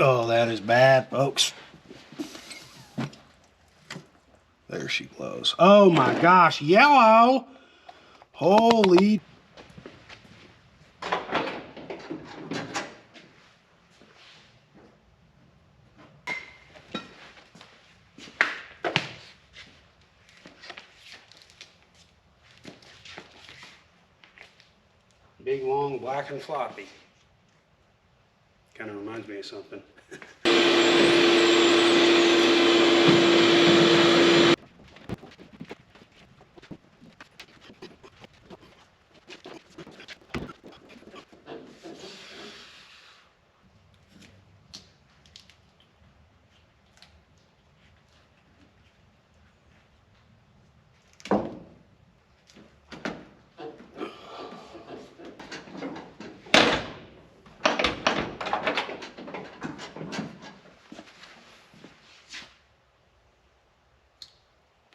Oh, that is bad, folks. There she blows. Oh my gosh, yellow! Holy. Big, long, black and floppy. Kind of reminds me of something.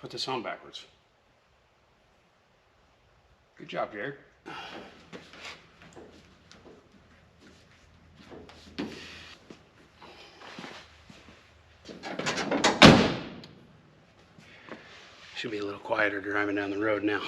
Put this on backwards. Good job, Jared. Should be a little quieter driving down the road now.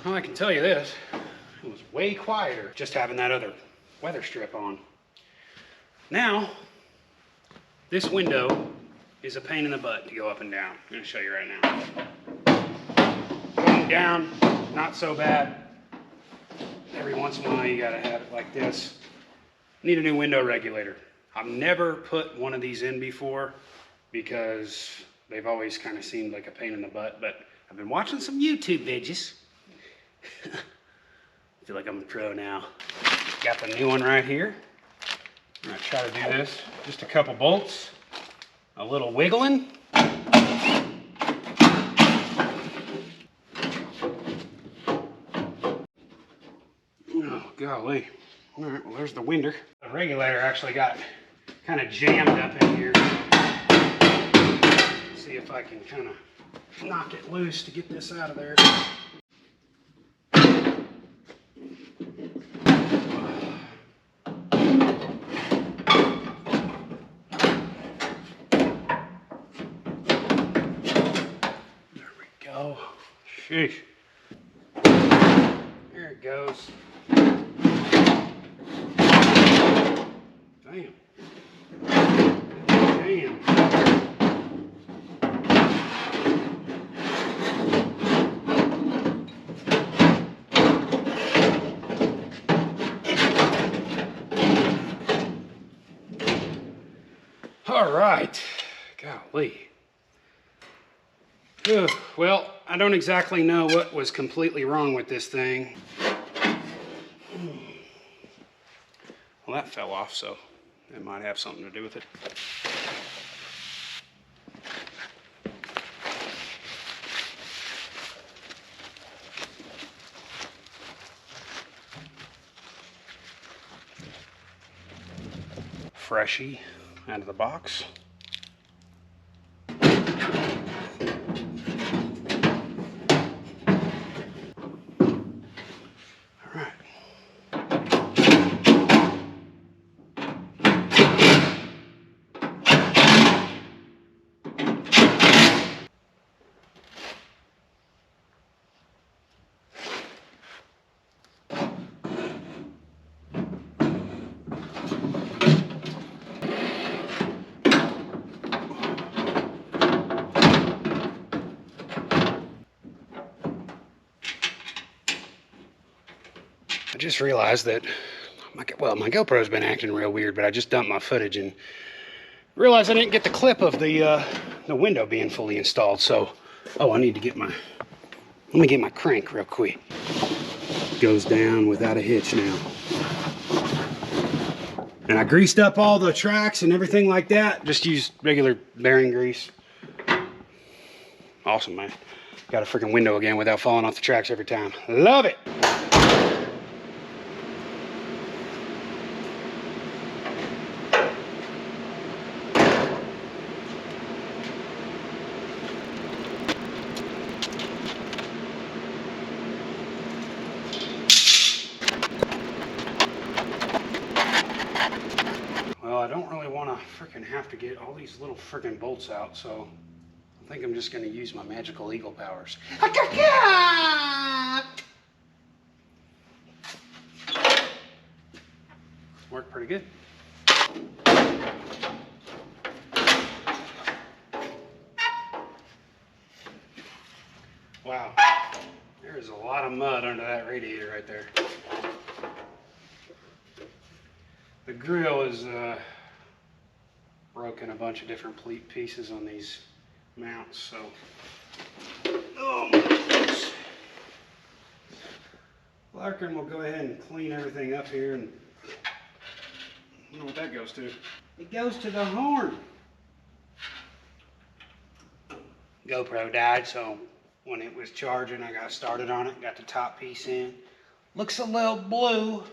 Well, I can tell you this, it was way quieter just having that other weather strip on. Now, this window is a pain in the butt to go up and down. I'm going to show you right now. Going down, not so bad. Every once in a while you got to have it like this. Need a new window regulator. I've never put one of these in before because they've always kind of seemed like a pain in the butt, but I've been watching some YouTube videos. I feel like I'm a pro now. Got the new one right here. I'm gonna try to do this. Just a couple bolts, a little wiggling. Oh, golly. All right, well, there's the winder. The regulator actually got kind of jammed up in here. See if I can kind of knock it loose to get this out of there. Oh, sheesh. There it goes. Damn. Damn. All right. Golly. Whew. Well, I don't exactly know what was completely wrong with this thing. Well, that fell off, so it might have something to do with it. Freshie out of the box. just realized that, my GoPro's been acting real weird, but I just dumped my footage and realized I didn't get the clip of the window being fully installed. So, I need to get let me get my crank real quick. Goes down without a hitch now. And I greased up all the tracks and everything like that. Just used regular bearing grease. Awesome, man. Got a freaking window again without falling off the tracks every time. Love it. Well, I don't really want to freaking have to get all these little freaking bolts out, so I think I'm just going to use my magical eagle powers. Worked pretty good. Wow, there is a lot of mud under that radiator right there. The grill is broken a bunch of different pieces on these mounts, so oh my goodness. Larkin will go ahead and clean everything up here, and I don't know what that goes to. It goes to the horn. GoPro died, so when it was charging, I got started on it, got the top piece in. Looks a little blue,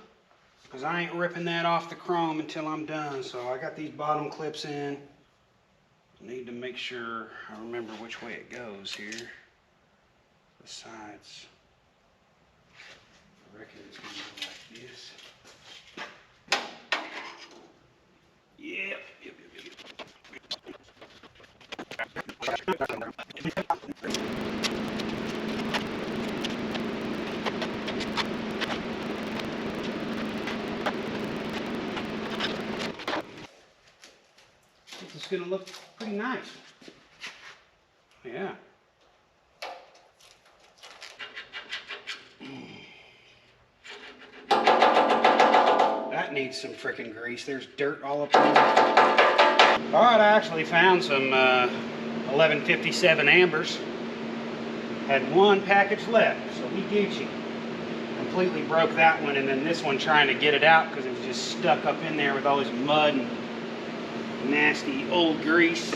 because I ain't ripping that off the chrome until I'm done. So I got these bottom clips in. Need to make sure I remember which way it goes here. The sides. I reckon it's going to go like this. Yep. It's going to look pretty nice. Yeah. That needs some freaking grease. There's dirt all up on it. All right, I actually found some 1157 ambers. Had one package left, so we Gucci. Completely broke that one, and then this one trying to get it out because it was just stuck up in there with all this mud and nasty old grease.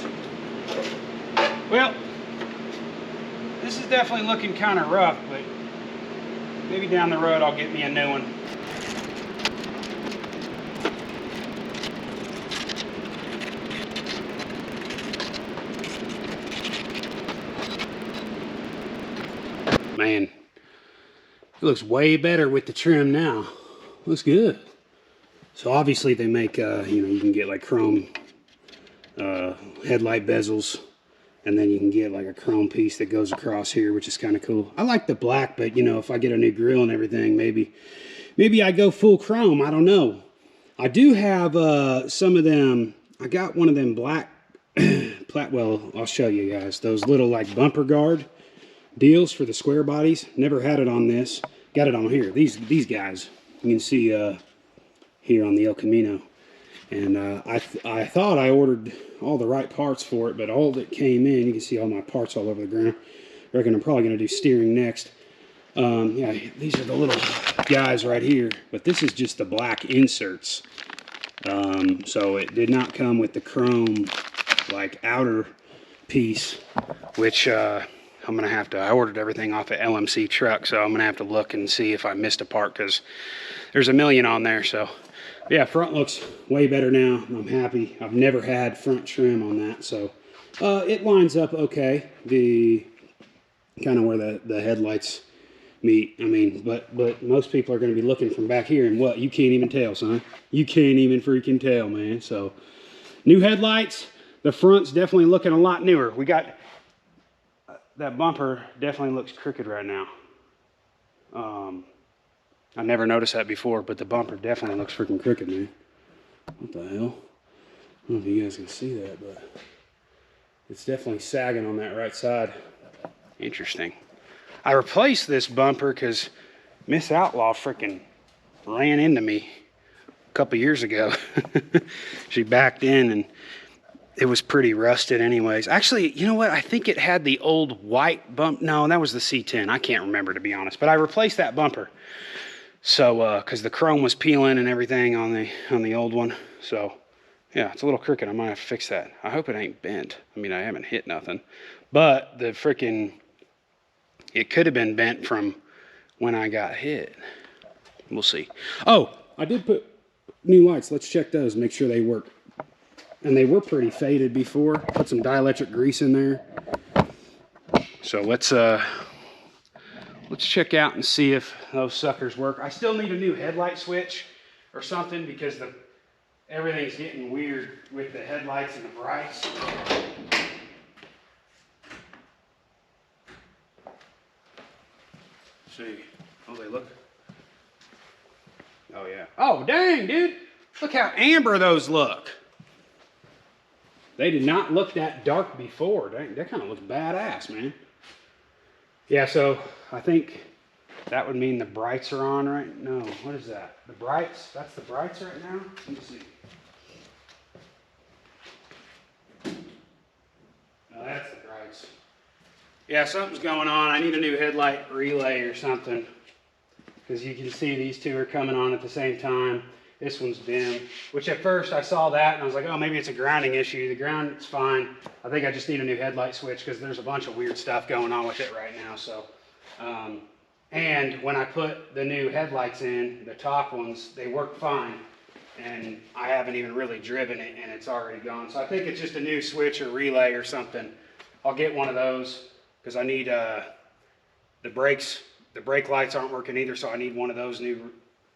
Well, this is definitely looking kind of rough, but maybe down the road I'll get me a new one. Man, it looks way better with the trim now. Looks good. So obviously they make, you can get like chrome headlight bezels, and then you can get like a chrome piece that goes across here, which is kind of cool. I like the black, but if I get a new grill and everything, maybe I go full chrome. I don't know. I do have some of them. I got one of them black well, I'll show you guys those little like bumper guard deals for the square bodies. Never had it on this. Got it on here. These guys you can see here on the El Camino. And I thought I ordered all the right parts for it, but all that came in, you can see all my parts all over the ground. I reckon I'm probably going to do steering next. Yeah, these are the little guys right here, but this is just the black inserts. So it did not come with the chrome, like, outer piece, which I'm going to have to, I ordered everything off of LMC truck, so I'm going to have to look and see if I missed a part, because there's a million on there, so. Yeah, front looks way better now. I'm happy. I've never had front trim on that, so it lines up okay. The kind of where the headlights meet. I mean, but most people are going to be looking from back here, and what? You can't even tell, son. You can't even freaking tell, man. So, new headlights. The front's definitely looking a lot newer. We got that bumper definitely looks crooked right now. I never noticed that before, but the bumper definitely looks freaking crooked, man. What the hell? I don't know if you guys can see that, but it's definitely sagging on that right side. Interesting. I replaced this bumper because Miss Outlaw freaking ran into me a couple years ago. She backed in and it was pretty rusted anyways. Actually, you know what? I think it had the old white bump. No, that was the C10. I can't remember, to be honest. But I replaced that bumper. So, because the chrome was peeling and everything on the old one. So, yeah, it's a little crooked. I might have to fix that. I hope it ain't bent. I mean, I haven't hit nothing. But the freaking, it could have been bent from when I got hit. We'll see. Oh, I did put new lights. Let's check those, make sure they work. And they were pretty faded before. Put some dielectric grease in there. So let's check out and see if those suckers work. I still need a new headlight switch or something because everything's getting weird with the headlights and the brights. See. Oh, they look. Oh, yeah. Oh, dang, dude. Look how amber those look. They did not look that dark before. That kind of looks badass, man. Yeah, so I think that would mean the brights are on right. No, what is that? The brights? That's the brights right now? Let me see. No, that's the brights. Yeah, something's going on. I need a new headlight relay or something. Because you can see these two are coming on at the same time. This one's dim, which at first I saw that and I was like, oh, maybe it's a grounding issue. The ground is fine. I think I just need a new headlight switch because there's a bunch of weird stuff going on with it right now. So, and when I put the new headlights in, the top ones, they work fine. And I haven't even really driven it and it's already gone. So I think it's just a new switch or relay or something. I'll get one of those because I need the brake lights aren't working either. So I need one of those new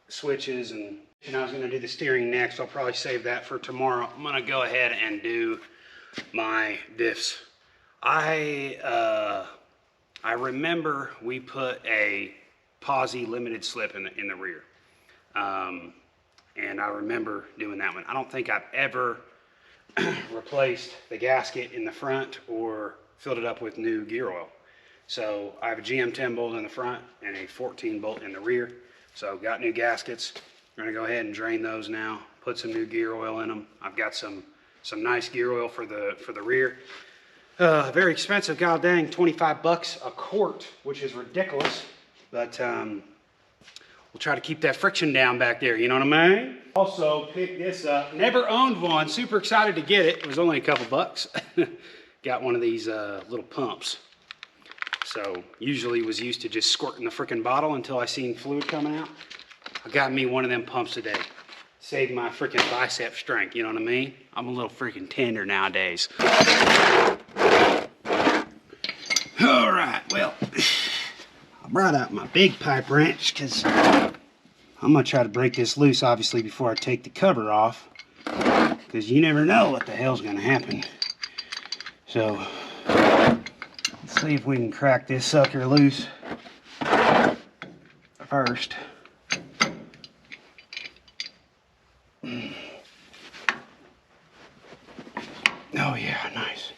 switches. And I was going to do the steering next. I'll probably save that for tomorrow. I'm going to go ahead and do my diffs. I remember we put a posi limited slip in the rear. And I remember doing that one. I don't think I've ever replaced the gasket in the front or filled it up with new gear oil. So I have a GM10 bolt in the front and a 14 bolt in the rear. So got new gaskets. We're gonna go ahead and drain those now. Put some new gear oil in them. I've got some nice gear oil for the rear. Very expensive, god dang, 25 bucks a quart, which is ridiculous. But we'll try to keep that friction down back there. You know what I mean? Also picked this up. Never owned one. Super excited to get it. It was only a couple bucks. Got one of these little pumps. So usually was used to just squirting the freaking bottle until I seen fluid coming out. I got me one of them pumps today. Saved my freaking bicep strength, you know what I mean? I'm a little freaking tender nowadays. All right, well, I brought out my big pipe wrench because I'm gonna try to break this loose, obviously, before I take the cover off, because you never know what the hell's gonna happen. So, let's see if we can crack this sucker loose first. Oh yeah, nice.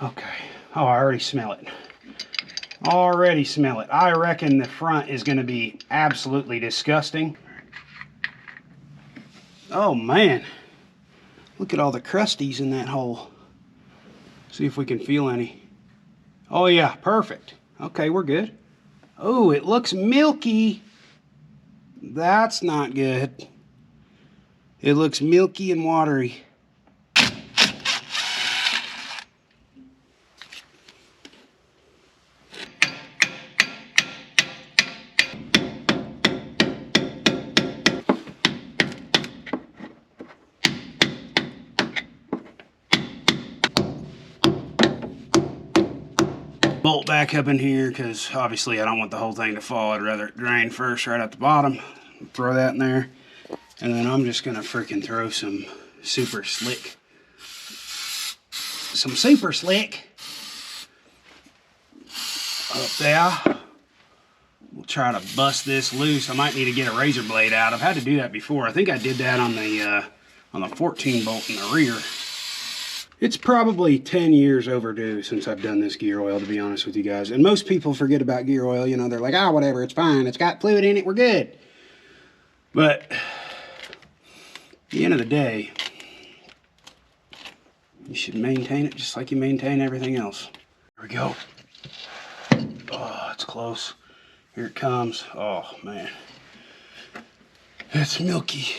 Okay. Oh, I already smell it. Already smell it. I reckon the front is going to be absolutely disgusting. Oh man. Look at all the crusties in that hole. See if we can feel any. Oh yeah, perfect. Okay, we're good. Oh, it looks milky. That's not good. It looks milky and watery. Bolt back up in here because obviously I don't want the whole thing to fall. I'd rather it drain first right at the bottom. Throw that in there. And then I'm just going to freaking throw some super slick. Some super slick up there. We'll try to bust this loose. I might need to get a razor blade out. I've had to do that before. I think I did that on the 14 bolt in the rear. It's probably 10 years overdue since I've done this gear oil, to be honest with you guys. And most people forget about gear oil. You know, they're like, ah, whatever, it's fine. It's got fluid in it, we're good. But at the end of the day, you should maintain it just like you maintain everything else. Here we go. Oh, it's close. Here it comes. Oh, man. It's milky.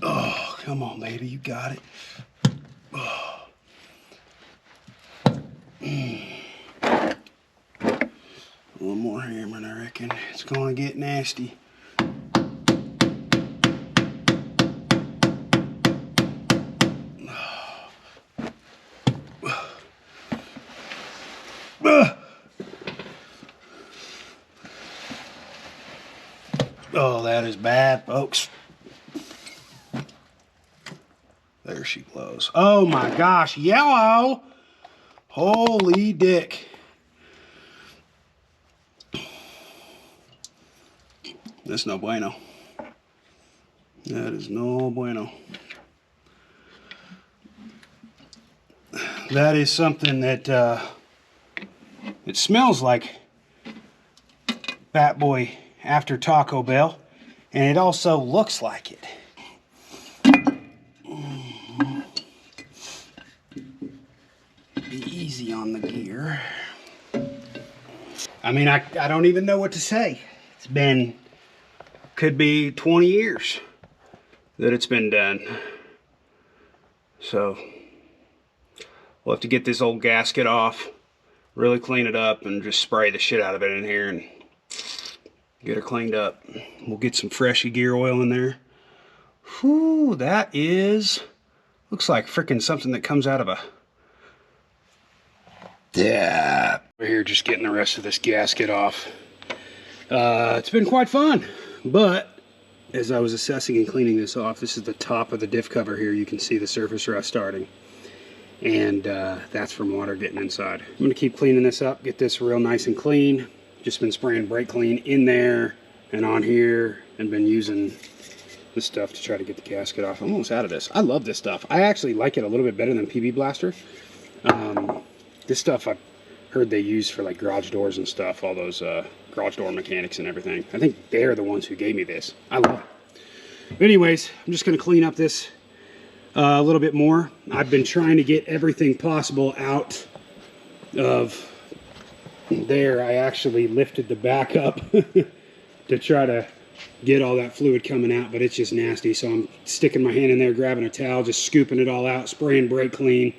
Oh, come on, baby. You got it. Oh. One more hammering, I reckon. It's going to get nasty. Oh, that is bad, folks. There she blows. Oh my gosh, yellow! Holy dick. That's no bueno. That is no bueno. That is something that it smells like Fat Boy after Taco Bell, and it also looks like it. Be easy on the gear. I mean, I don't even know what to say. It's been, could be 20 years that it's been done. So we'll have to get this old gasket off, really clean it up, and just spray the shit out of it in here and get her cleaned up. We'll get some freshy gear oil in there. Whew, that is, looks like freaking something that comes out of a, yeah. We're here just getting the rest of this gasket off. It's been quite fun, but as I was assessing and cleaning this off, this is the top of the diff cover here. You can see the surface rust starting. And that's from water getting inside. I'm gonna keep cleaning this up, get this real nice and clean. Just been spraying brake clean in there and on here, and been using this stuff to try to get the gasket off. I'm almost out of this. I love this stuff. I actually like it a little bit better than PB Blaster. This stuff I've heard they use for like garage doors and stuff, all those garage door mechanics and everything. I think they're the ones who gave me this. I love it. But anyways, I'm just gonna clean up this a little bit more. I've been trying to get everything possible out of there. I actually lifted the back up to try to get all that fluid coming out, but it's just nasty. So I'm sticking my hand in there, grabbing a towel, just scooping it all out, spraying brake clean,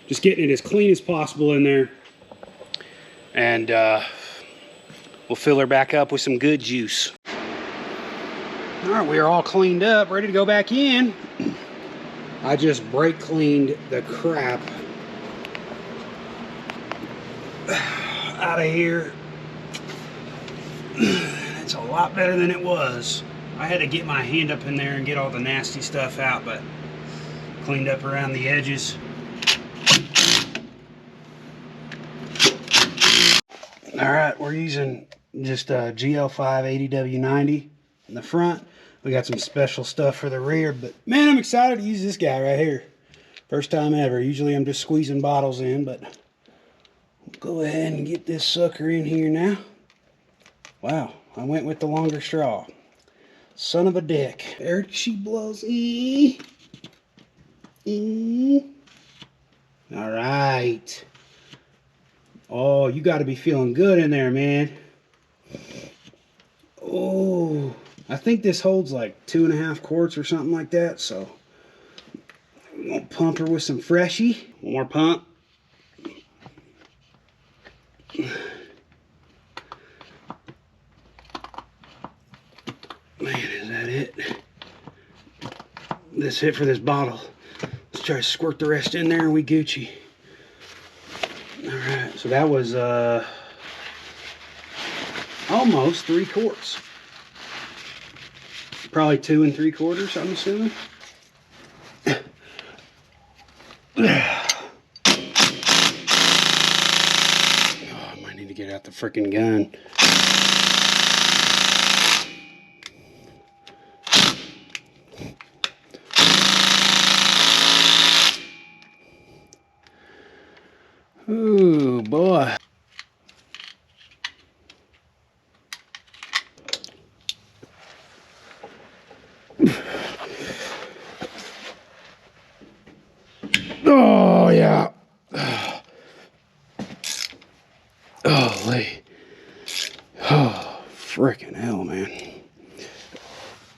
just getting it as clean as possible in there. And we'll fill her back up with some good juice. All right, we are all cleaned up, ready to go back in. I just brake cleaned the crap out of here. It's a lot better than it was. I had to get my hand up in there and get all the nasty stuff out, but cleaned up around the edges. All right, we're using just a GL5 80W90 in the front. We got some special stuff for the rear, but man, I'm excited to use this guy right here. First time ever. Usually I'm just squeezing bottles in, but we'll go ahead and get this sucker in here now. Wow, I went with the longer straw. Son of a dick. There she blows. All right. Oh, you got to be feeling good in there, man. Oh, I think this holds like 2.5 quarts or something like that. So I'm gonna pump her with some freshie. One more pump. Man, is that it? That's it for this bottle. Let's try to squirt the rest in there and we Gucci. Alright, so that was almost 3 quarts. Probably 2 3/4, I'm assuming. Oh, I might need to get out the freaking gun. Ooh, boy. yeah. Holy. Oh, freaking hell, man.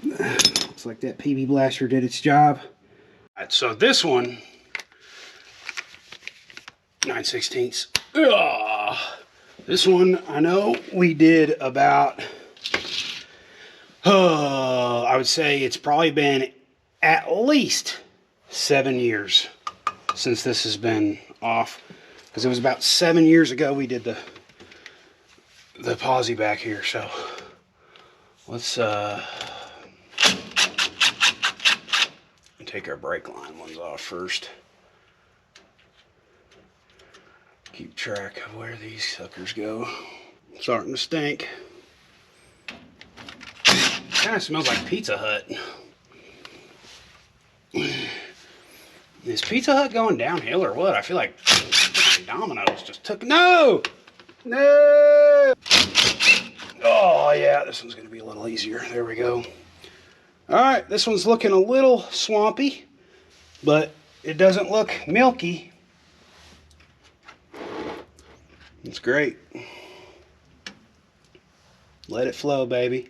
Looks like that PB blaster did its job. All right, so this one, 9/16. This one, I know we did about, I would say it's probably been at least 7 years since this has been off. Because it was about 7 years ago we did the posi back here. So let's take our brake line ones off first. Keep track of where these suckers go. Starting to stink. Kind of smells like Pizza Hut. Is Pizza Hut going downhill or what? I feel like Domino's just took... No! No! Oh, yeah, this one's going to be a little easier. There we go. All right, this one's looking a little swampy, but it doesn't look milky. It's great. Let it flow, baby.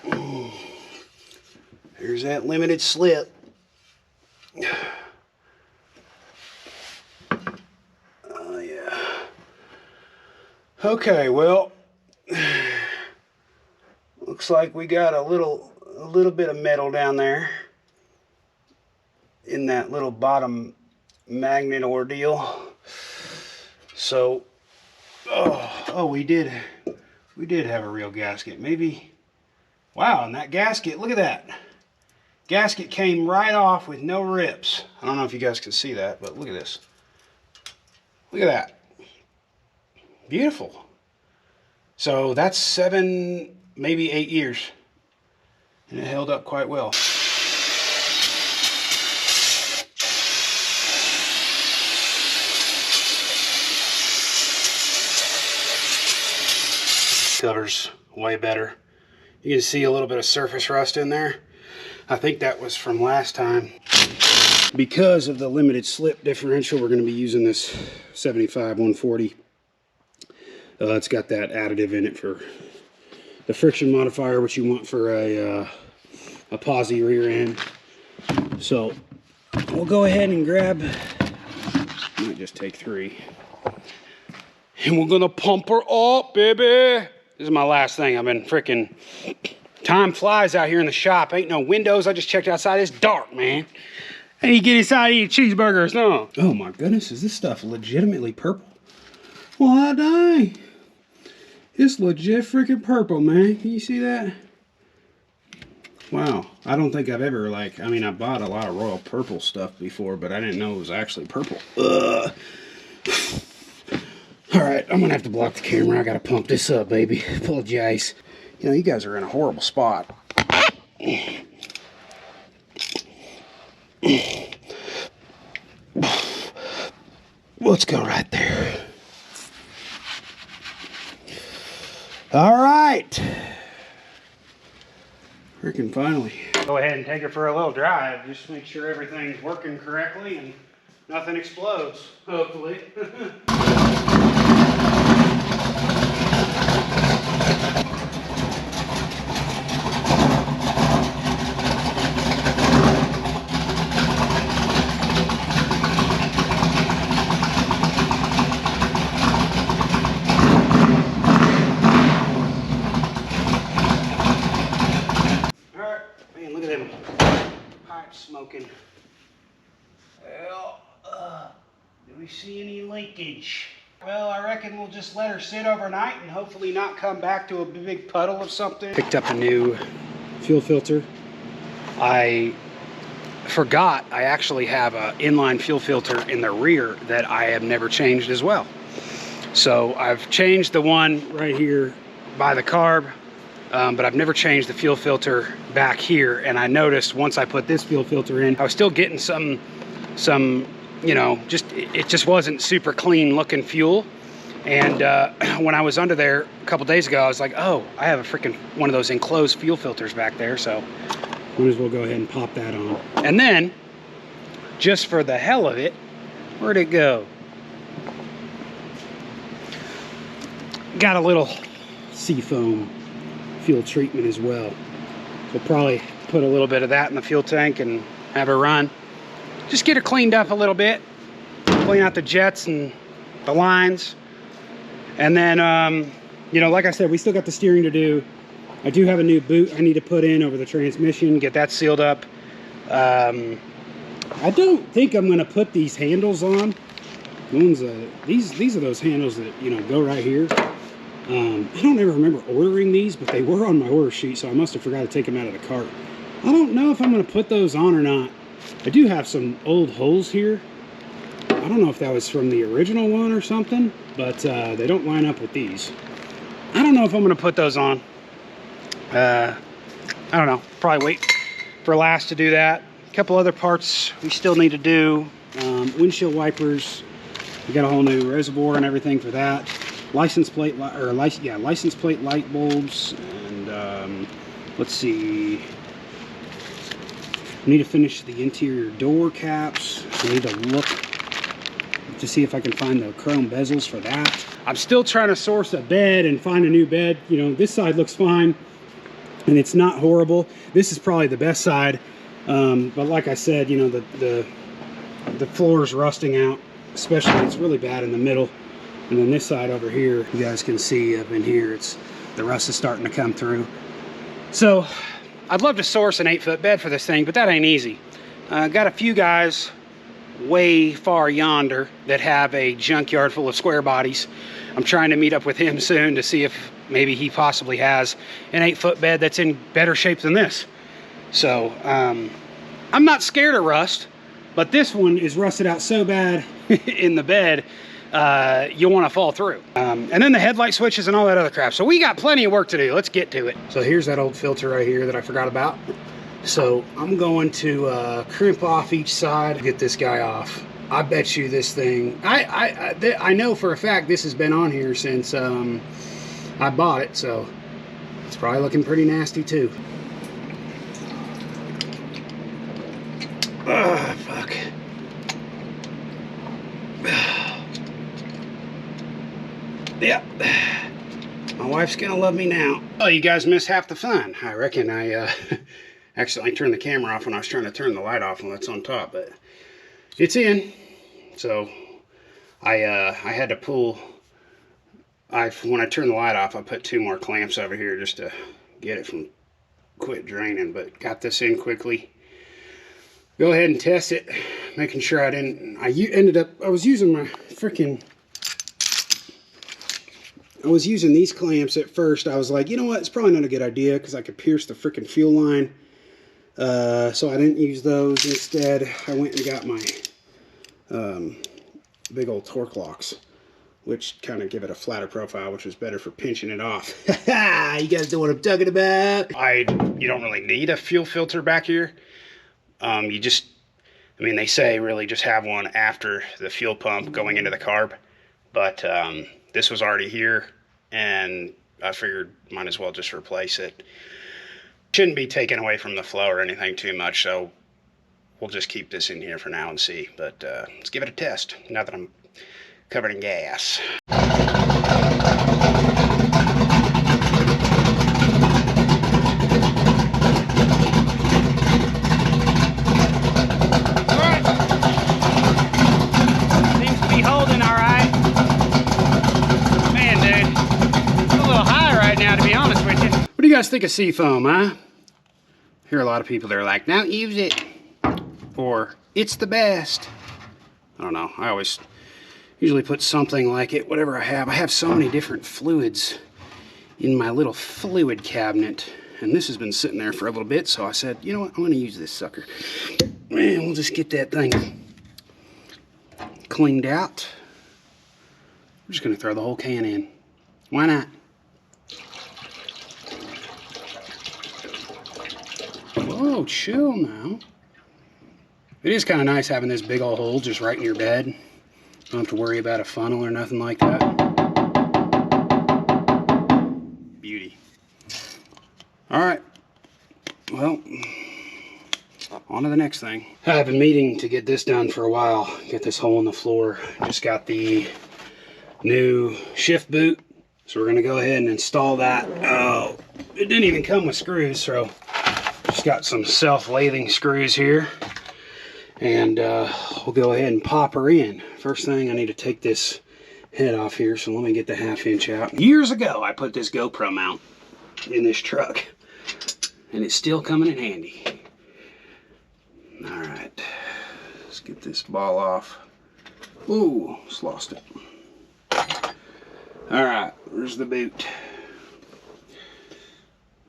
Ooh. Here's that limited slip. Oh, yeah. Okay, well, looks like we got a little bit of metal down there in that little bottom magnet ordeal. So, oh, we did have a real gasket. Maybe, wow, and that gasket, look at that. Gasket came right off with no rips. I don't know if you guys can see that, but look at this. Look at that. Beautiful. So that's 7, maybe 8 years. And it held up quite well. Cover's way better. You can see a little bit of surface rust in there. I think that was from last time. Because of the limited slip differential, we're going to be using this 75-140. It's got that additive in it for the friction modifier, which you want for a posi rear end. So we'll go ahead and grab, might just take 3. And we're gonna pump her up, baby. This is my last thing. I've been freaking, time flies out here in the shop. Ain't no windows. I just checked outside. It's dark, man. And you get inside and eat cheeseburgers, no. Oh my goodness, is this stuff legitimately purple? Well, dang. It's legit freaking purple, man. Can you see that? Wow. I don't think I've ever, like, I mean, I bought a lot of royal purple stuff before, but I didn't know it was actually purple. Ugh. All right, I'm gonna have to block the camera. I gotta pump this up, baby. Apologize. You know, you guys are in a horrible spot. Let's go right there. All right. Freaking finally. Go ahead and take her for a little drive. Just make sure everything's working correctly and nothing explodes, hopefully. Smoking. Well, do we see any leakage? Well, I reckon we'll just let her sit overnight and hopefully not come back to a big puddle of something. Picked up a new fuel filter. I forgot I actually have an inline fuel filter in the rear that I have never changed as well. So I've changed the one right here by the carb. But I've never changed the fuel filter back here, and I noticed once I put this fuel filter in, I was still getting some, you know, it just wasn't super clean looking fuel. And when I was under there a couple days ago, I was like, oh, I have a freaking one of those enclosed fuel filters back there. So might as well go ahead and pop that on. And then, just for the hell of it, where'd it go? Got a little seafoam fuel treatment as well. So probably put a little bit of that in the fuel tank and have her run. Just get her cleaned up a little bit. Clean out the jets and the lines. And then, you know, like I said, we still got the steering to do. I do have a new boot I need to put in over the transmission, get that sealed up. I don't think I'm gonna put these handles on. These are those handles that, you know, go right here. I don't ever remember ordering these, but they were on my order sheet, so I must have forgot to take them out of the cart. I don't know if I'm gonna put those on or not. I do have some old holes here. I don't know if that was from the original one or something, but they don't line up with these. I don't know if I'm gonna put those on. I don't know, probably wait for last to do that. A couple other parts we still need to do. Windshield wipers, we got a whole new reservoir and everything for that. License plate light bulbs, and let's see, we need to finish the interior door caps. I need to look to see if I can find the chrome bezels for that. I'm still trying to source a bed and find a new bed. You know, this side looks fine and it's not horrible. This is probably the best side, but like I said, you know, the floor is rusting out, especially it's really bad in the middle. And then this side over here, you guys can see up in here, the rust is starting to come through. So I'd love to source an 8-foot bed for this thing, but that ain't easy. Got a few guys way far yonder that have a junkyard full of square bodies. I'm trying to meet up with him soon to see if maybe he possibly has an 8-foot bed that's in better shape than this. So I'm not scared of rust, but this one is rusted out so bad in the bed, you'll want to fall through. And then the headlight switches and all that other crap. So we got plenty of work to do. Let's get to it. So here's that old filter right here that I forgot about. So I'm going to crimp off each side, get this guy off. I bet you this thing, I know for a fact this has been on here since I bought it, so it's probably looking pretty nasty too. Ugh, fuck. Yep. My wife's gonna love me now. Oh, you guys missed half the fun. I reckon I accidentally turned the camera off when I was trying to turn the light off when it's on top, but it's in. So I had to pull, when I turned the light off, I put 2 more clamps over here just to get it from quit draining, but got this in quickly. Go ahead and test it, making sure I was using my freaking, I was using these clamps at first. I was like, you know what, it's probably not a good idea because I could pierce the freaking fuel line. So I didn't use those. Instead, I went and got my big old torque locks, which kind of give it a flatter profile, which was better for pinching it off. You guys know what I'm talking about. You don't really need a fuel filter back here. You just, I mean, they say really just have one after the fuel pump going into the carb, but this was already here, and I figured might as well just replace it. Shouldn't be taken away from the flow or anything too much, so we'll just keep this in here for now and see. But let's give it a test, now that I'm covered in gas. What do you guys think of seafoam, huh? I hear a lot of people that are like, now use it, or it's the best. I don't know, I always usually put something like it, whatever I have. I have so many different fluids in my little fluid cabinet, and this has been sitting there for a little bit, so I said, you know what, I'm gonna use this sucker. And we'll just get that thing cleaned out. We're just gonna throw the whole can in. Why not? Whoa, chill now. It is kind of nice having this big old hole just right in your bed. Don't have to worry about a funnel or nothing like that. Beauty. All right. Well, on to the next thing. I've been meaning to get this done for a while. Get this hole in the floor. Just got the new shift boot. So we're gonna go ahead and install that. Oh, it didn't even come with screws, so just got some self-lathing screws here. And we'll go ahead and pop her in. First thing, I need to take this head off here, so let me get the 1/2 inch out. Years ago, I put this GoPro mount in this truck, and it's still coming in handy. All right, let's get this ball off. Ooh, just lost it. All right, where's the boot?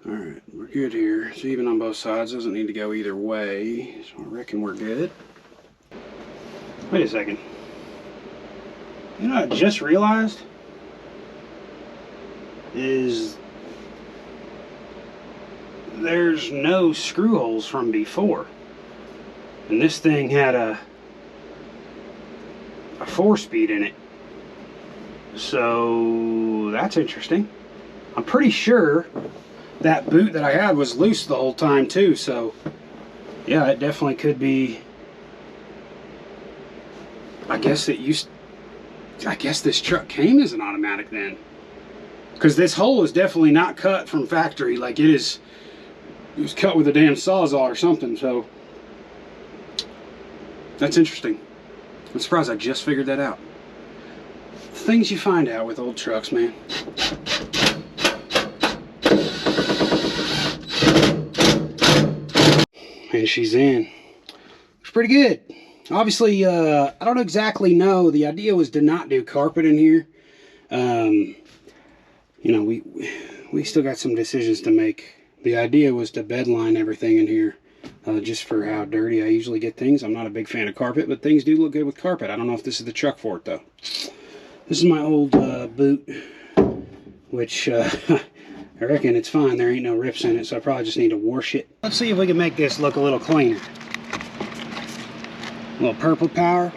All right, we're good here. It's even on both sides, doesn't need to go either way, so I reckon we're good. Wait a second. You know what I just realized? Is there's no screw holes from before. And this thing had a 4-speed in it. So that's interesting. I'm pretty sure that boot that I had was loose the whole time too, so yeah, it definitely could be. I guess this truck came as an automatic then, because this hole is definitely not cut from factory. Like it was cut with a damn Sawzall or something. So that's interesting. I'm surprised I just figured that out. Things you find out with old trucks, man. And she's in. It's pretty good. Obviously, I don't exactly know. The idea was to not do carpet in here. You know, we still got some decisions to make. The idea was to bedline everything in here, just for how dirty I usually get things. I'm not a big fan of carpet, but things do look good with carpet. I don't know if this is the truck for it, though. This is my old boot, which I reckon it's fine. There ain't no rips in it, so I probably just need to wash it. Let's see if we can make this look a little cleaner. A little purple power.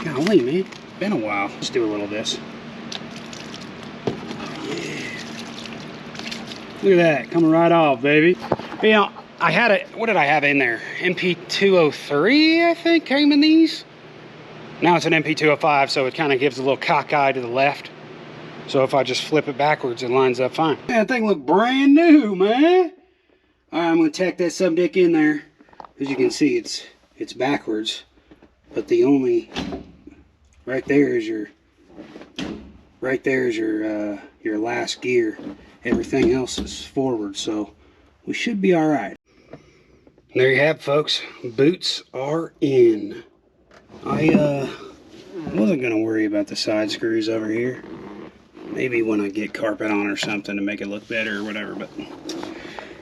Golly, man. Been a while. Let's do a little of this. Yeah. Look at that. Coming right off, baby. You know, I had a, what did I have in there? MP203, I think, came in these. Now it's an MP205, so it kind of gives a little cockeye to the left. So if I just flip it backwards, it lines up fine. Man, that thing look brand new, man. All right, I'm gonna tack that sub dick in there. As you can see, it's backwards, but the only right there is your last gear. Everything else is forward, so we should be all right. There you have it, folks. Boots are in. I wasn't gonna worry about the side screws over here. Maybe when I get carpet on or something to make it look better or whatever, but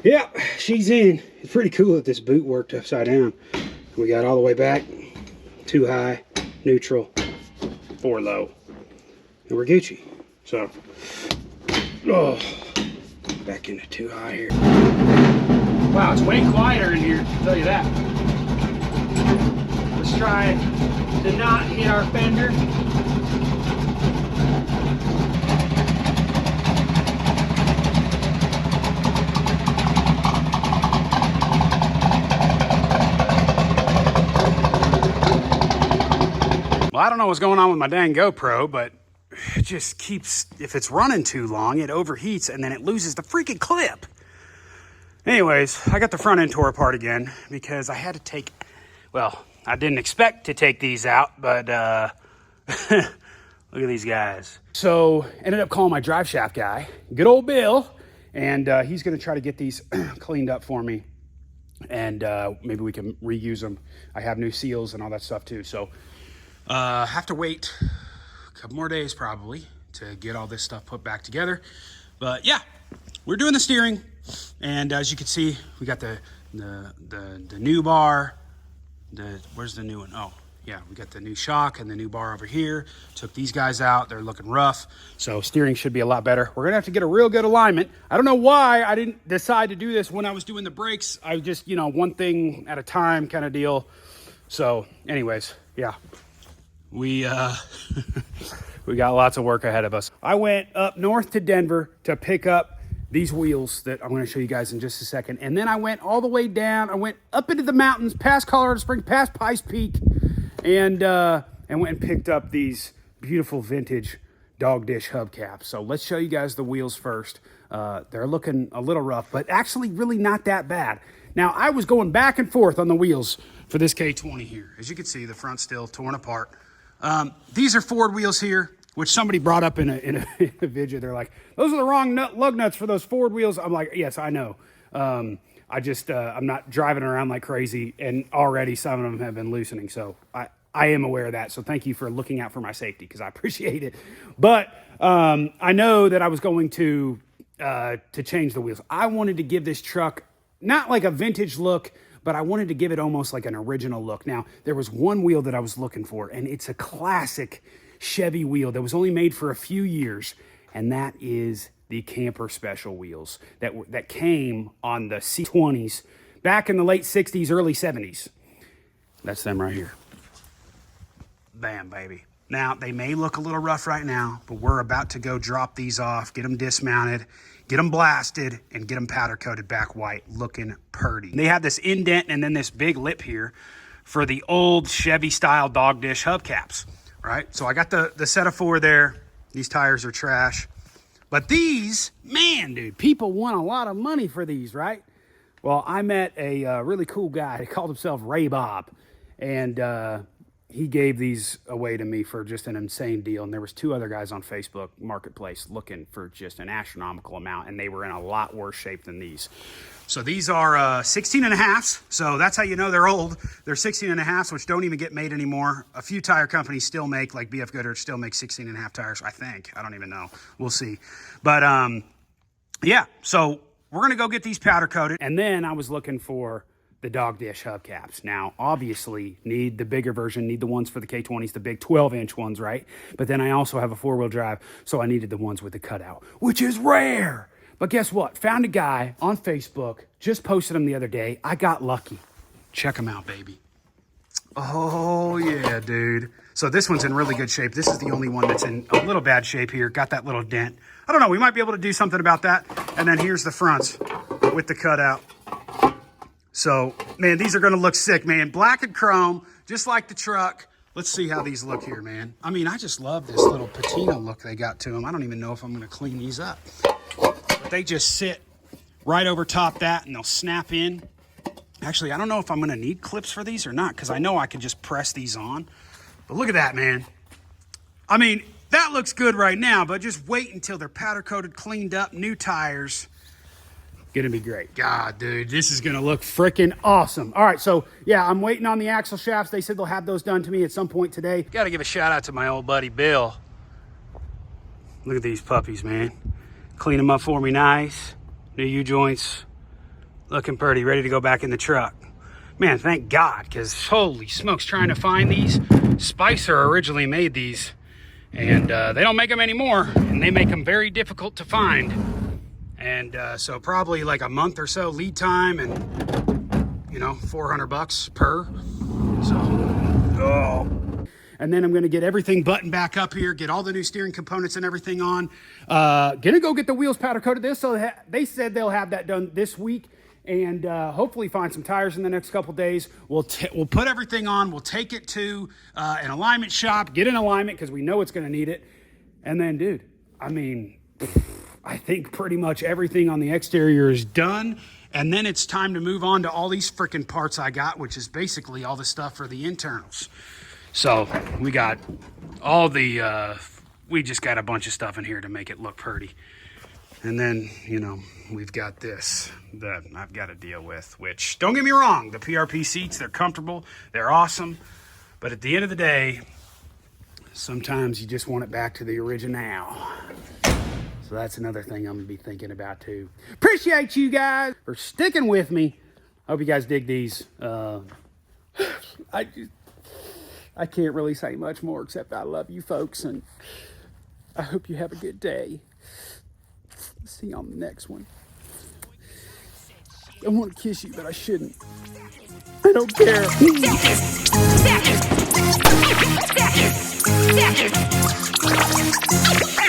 yeah, she's in. It's pretty cool that this boot worked upside down. We got all the way back, 2 high, neutral, 4 low, and we're Gucci. So, oh, back into 2 high here. Wow, it's way quieter in here, I'll tell you that. Let's try to not hit our fender. Well, I don't know what's going on with my dang GoPro, but it just keeps, if it's running too long, it overheats and then it loses the freaking clip. Anyways, I got the front end tore apart again because I had to take, well, I didn't expect to take these out, but look at these guys. So ended up calling my Driveshaft guy, good old Bill, and he's gonna try to get these cleaned up for me. And maybe we can reuse them. I have new seals and all that stuff too. So have to wait a couple more days probably to get all this stuff put back together. But yeah, we're doing the steering. And as you can see, we got the new bar. Where's the new one? Oh, yeah, we got the new shock and the new bar over here. Took these guys out. They're looking rough. So steering should be a lot better. We're going to have to get a real good alignment. I don't know why I didn't decide to do this when I was doing the brakes. I just, you know, one thing at a time kind of deal. So anyways, yeah, we we got lots of work ahead of us. I went up north to Denver to pick up these wheels that I'm going to show you guys in just a second. And then I went all the way down. I went up into the mountains, past Colorado Springs, past Pice Peak, and went and picked up these beautiful vintage dog dish hubcaps. So let's show you guys the wheels first. They're looking a little rough, but actually really not that bad. Now, I was going back and forth on the wheels for this K20 here. As you can see, the front's still torn apart. These are Ford wheels here, which somebody brought up in a video. They're like, those are the wrong lug nuts for those Ford wheels. I'm like, yes, I know. I'm not driving around like crazy, and already some of them have been loosening. So I am aware of that. So thank you for looking out for my safety, because I appreciate it. But I know that I was going to change the wheels. I wanted to give this truck not like a vintage look, but I wanted to give it almost like an original look. Now, there was one wheel that I was looking for, and it's a classic Chevy wheel that was only made for a few years, and that is the Camper Special wheels that came on the C20s back in the late 60s, early 70s. That's them right here. Bam, baby. Now, they may look a little rough right now, but we're about to go drop these off, get them dismounted, get them blasted, and get them powder coated back white, looking purty. They have this indent and then this big lip here for the old Chevy style dog dish hubcaps, right? So I got the set of 4 there. These tires are trash. But these, man, dude, people want a lot of money for these, right? Well, I met a really cool guy. He called himself Ray Bob, and he gave these away to me for just an insane deal. And there was 2 other guys on Facebook Marketplace looking for just an astronomical amount, and they were in a lot worse shape than these. So these are 16 and a halves. So that's how you know they're old. They're 16 and a halves, which don't even get made anymore. A few tire companies still make, like BF Goodrich still makes 16 and a half tires, I think. I don't even know. We'll see. But yeah, so we're going to go get these powder coated. And then I was looking for the dog dish hubcaps. Now, obviously, need the bigger version, need the ones for the K20s, the big 12-inch ones, right? But then I also have a 4-wheel drive, so I needed the ones with the cutout, which is rare. But guess what? Found a guy on Facebook, just posted them the other day. I got lucky. Check them out, baby. Oh, yeah, dude. So this one's in really good shape. This is the only one that's in a little bad shape here. Got that little dent. I don't know. We might be able to do something about that. And then here's the fronts with the cutout. So, man, these are going to look sick, man. Black and chrome, just like the truck. Let's see how these look here, man. I mean, I just love this little patina look they got to them. I don't even know if I'm going to clean these up. But they just sit right over top that, and they'll snap in. Actually, I don't know if I'm going to need clips for these or not, because I know I can just press these on. But look at that, man. I mean, that looks good right now, but just wait until they're powder coated, cleaned up, new tires. Gonna be great. God, dude, this is gonna look freaking awesome. All right, so yeah, I'm waiting on the axle shafts. They said they'll have those done to me at some point today. Gotta give a shout out to my old buddy Bill. Look at these puppies, man. Clean them up for me nice. New U-joints, looking pretty, ready to go back in the truck. Man, thank God, because holy smokes, trying to find these. Spicer originally made these, and they don't make them anymore, and they make them very difficult to find. And so probably like a month or so lead time, and you know, $400 per. So, oh. And then I'm gonna get everything buttoned back up here, get all the new steering components and everything on. Gonna go get the wheels powder coated this. So they said they'll have that done this week, and hopefully find some tires in the next couple days. We'll put everything on. We'll take it to an alignment shop, get an alignment, because we know it's gonna need it. And then, dude, I mean, I think pretty much everything on the exterior is done. And then it's time to move on to all these freaking parts I got, which is basically all the stuff for the internals. So we got all the, we just got a bunch of stuff in here to make it look pretty. And then, you know, we've got this that I've got to deal with, which, don't get me wrong, the PRP seats, they're comfortable, they're awesome. But at the end of the day, sometimes you just want it back to the original. So that's another thing I'm gonna be thinking about too. Appreciate you guys for sticking with me. Hope you guys dig these. I can't really say much more except I love you folks, and I hope you have a good day. See you on the next one. I want to kiss you, but I shouldn't. I don't care. Stack it.